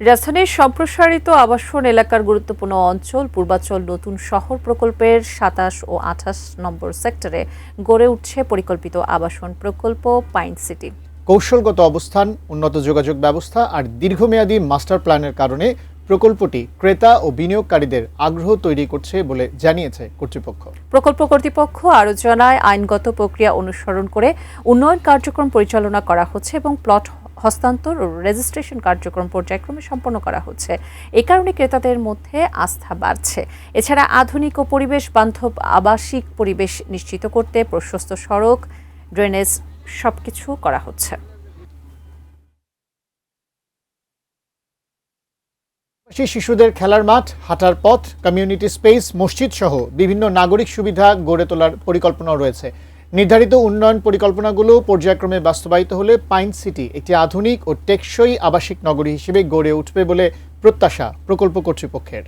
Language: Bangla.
রাজধানীর সম্প্রসারিত আবাসন এলাকার গুরুত্বপূর্ণ অঞ্চল পূর্বাঞ্চল নতুন শহর প্রকল্পের ২৭ ও ২৮ নম্বর সেক্টরে গড়ে উঠছে পরিকল্পিত আবাসন প্রকল্প পাইন সিটি। কৌশলগত অবস্থান, উন্নত যোগাযোগ ব্যবস্থা আর দীর্ঘমেয়াদী মাস্টার প্ল্যানের কারণে প্রকল্পটি ক্রেতা ও বিনিয়োগকারীদের আগ্রহ তৈরি করছে বলে জানিয়েছে কর্তৃপক্ষ। প্রকল্প কর্তৃপক্ষ আরও জানায়, আইনগত প্রক্রিয়া অনুসরণ করে উন্নয়ন কার্যক্রম পরিচালনা করা হচ্ছে এবং প্লট হস্তান্তর ও রেজিস্ট্রেশন কার্যক্রম পর্যায়ক্রমে সম্পন্ন করা হচ্ছে। এ কারণে ক্রেতাদের মধ্যে আস্থা বাড়ছে। এছাড়া আধুনিক ও পরিবেশ বান্ধব আবাসিক পরিবেশ নিশ্চিত করতে প্রশস্ত সড়ক, ড্রেনেজ সবকিছু করা হচ্ছে। শিশুদের খেলার মাঠ, হাঁটার পথ, কমিউনিটি স্পেস, মসজিদ সহ বিভিন্ন নাগরিক সুবিধা গড়ে তোলার পরিকল্পনা রয়েছে। নির্ধারিত উন্নয়ন পরিকল্পনাগুলো পর্যায়ক্রমে বাস্তবায়িত হলে পাইন সিটি একটি আধুনিক ও টেকসই আবাসিক নগরী হিসেবে গড়ে উঠবে বলে প্রত্যাশা প্রকল্প কর্তৃপক্ষের।